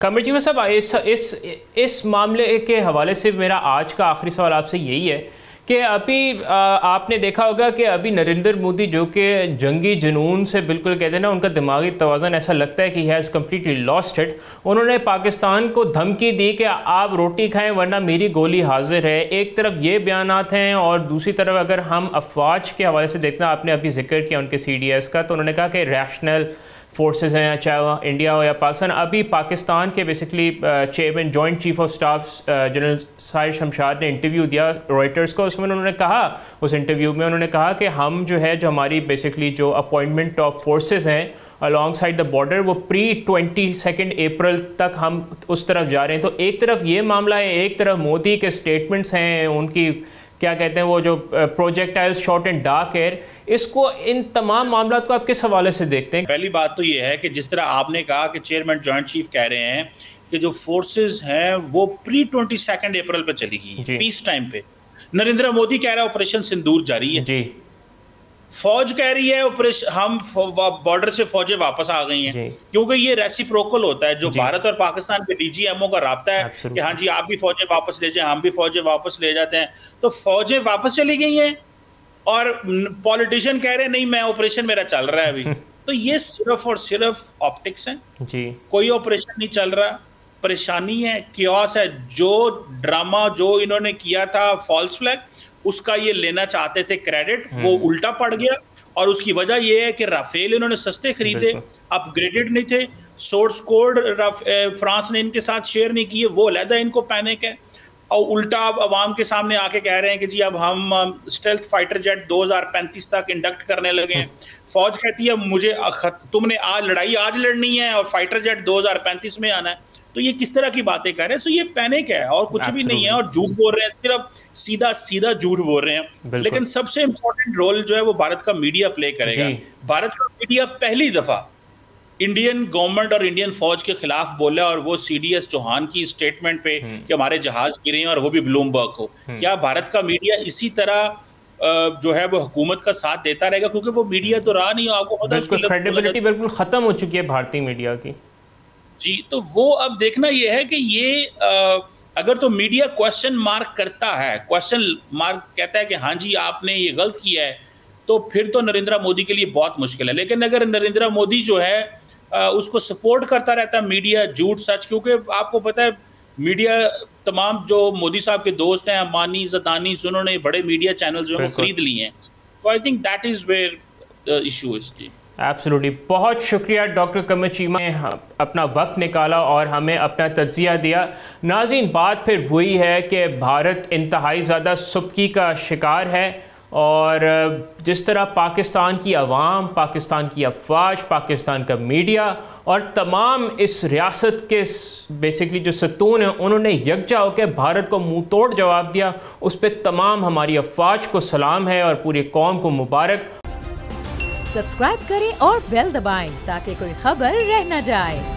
कमर जी साहब, इस मामले के हवाले से मेरा आज का आखिरी सवाल आपसे यही है कि अभी आपने देखा होगा कि अभी नरेंद्र मोदी जो कि जंगी जुनून से बिल्कुल कहते हैं ना, उनका दिमागी तवाज़न ऐसा लगता है कि he has completely lost it. उन्होंने पाकिस्तान को धमकी दी कि आप रोटी खाएं वरना मेरी गोली हाजिर है। एक तरफ ये बयानात हैं और दूसरी तरफ अगर हम अफवाज के हवाले से देखना, आपने अभी जिक्र किया उनके CDS का, तो उन्होंने कहा कि रैशनल फोर्सेस हैं, चाहे वह इंडिया हो या पाकिस्तान। अभी पाकिस्तान के basically chairman joint chief of staff general Sahir Shamshad ने इंटरव्यू दिया रॉयटर्स को। उसमें उन्होंने कहा, उस इंटरव्यू में उन्होंने कहा कि हम जो है, जो हमारी बेसिकली जो अपॉइंटमेंट ऑफ फोर्सेस हैं अलॉन्ग साइड द बॉर्डर, वो प्री-22 अप्रैल तक हम उस तरफ जा रहे हैं। तो एक तरफ ये मामला है, एक तरफ मोदी के स्टेटमेंट्स हैं, उनकी क्या कहते हैं वो जो projectiles shot and dark air, इसको इन तमाम मामलों को आप किस हवाले से देखते हैं? पहली बात तो ये है कि जिस तरह आपने कहा कि चेयरमैन जॉइंट चीफ कह रहे हैं कि जो फोर्सेस हैं वो प्री-22 अप्रैल पे चली गई, पीस टाइम पे। नरेंद्र मोदी कह रहा है ऑपरेशन सिंदूर जारी है जी। फौज कह रही है ऑपरेशन, हम बॉर्डर से फौजें वापस आ गई हैं, क्योंकि ये रेसिप्रोकल होता है। जो भारत और पाकिस्तान के DGMO का राब्ता है कि हाँ जी आप भी फौजें वापस ले जाएं, हम भी फौजें वापस ले जाते हैं। तो फौजें वापस चली गई हैं और पॉलिटिशियन कह रहे हैं नहीं, मैं ऑपरेशन मेरा चल रहा है अभी। तो ये सिर्फ और सिर्फ ऑप्टिक्स हैं जी, कोई ऑपरेशन नहीं चल रहा। परेशानी है, कियोस है। जो ड्रामा जो इन्होंने किया था फॉल्स फ्लैग, उसका ये लेना चाहते थे क्रेडिट, वो उल्टा पड़ गया। और उसकी वजह ये है कि राफेल इन्होंने सस्ते खरीदे, अपग्रेडेड नहीं थे। सोर्स कोड फ्रांस ने इनके साथ शेयर नहीं किए, वो अलहदा इनको पैनिक है। और उल्टा अब अवाम के सामने आके कह रहे हैं कि जी अब हम स्टेल्थ फाइटर जेट 2035 तक इंडक्ट करने लगे हैं। फौज कहती है मुझे तुमने लड़ाई आज लड़नी है और फाइटर जेट 2035 में आना है। तो ये किस तरह की बातें कर रहे हैं? सो ये पैनिक है और कुछ भी नहीं है, और झूठ बोल रहे हैं, सिर्फ सीधा सीधा झूठ बोल रहे हैं। लेकिन सबसे इंपॉर्टेंट रोल जो है वो भारत का मीडिया प्ले करेगा। भारत का मीडिया पहली दफा इंडियन गवर्नमेंट और इंडियन फौज के खिलाफ बोला, और वो CDS चौहान की स्टेटमेंट पे कि हमारे जहाज गिरे हैं, और वो भी ब्लूमबर्ग को। क्या भारत का मीडिया इसी तरह जो है वो हुकूमत का साथ देता रहेगा? क्योंकि वो मीडिया तो रहा नहीं, आपको क्रेडिबिलिटी बिल्कुल खत्म हो चुकी है भारतीय मीडिया की जी। तो वो अब देखना ये है कि ये अगर तो मीडिया क्वेश्चन मार्क करता है, क्वेश्चन मार्क कहता है कि हाँ जी आपने ये गलत किया है, तो फिर तो नरेंद्र मोदी के लिए बहुत मुश्किल है। लेकिन अगर नरेंद्र मोदी जो है उसको सपोर्ट करता रहता है मीडिया, झूठ सच, क्योंकि आपको पता है मीडिया तमाम जो मोदी साहब के दोस्त हैं, अम्बानी, ज़दानी, उन्होंने बड़े मीडिया चैनल जो है वो खरीद लिए हैं। तो I think that is where the issue is ji. Absolutely. बहुत शुक्रिया डॉक्टर कमर चीमा ने अपना वक्त निकाला और हमें अपना तज्जिया दिया। नाज़रीन, बात फिर वही है कि भारत इंतहाई ज़्यादा सुबकी का शिकार है, और जिस तरह पाकिस्तान की अवाम, पाकिस्तान की अफवाज, पाकिस्तान का मीडिया और तमाम इस रियासत के बेसिकली जो सतून हैं, उन्होंने यकजा होकर भारत को मुँह तोड़ जवाब दिया। उस पर तमाम हमारी अफवाज को सलाम है और पूरी कौम को मुबारक। सब्सक्राइब करें और बेल दबाएं ताकि कोई खबर रह न जाए।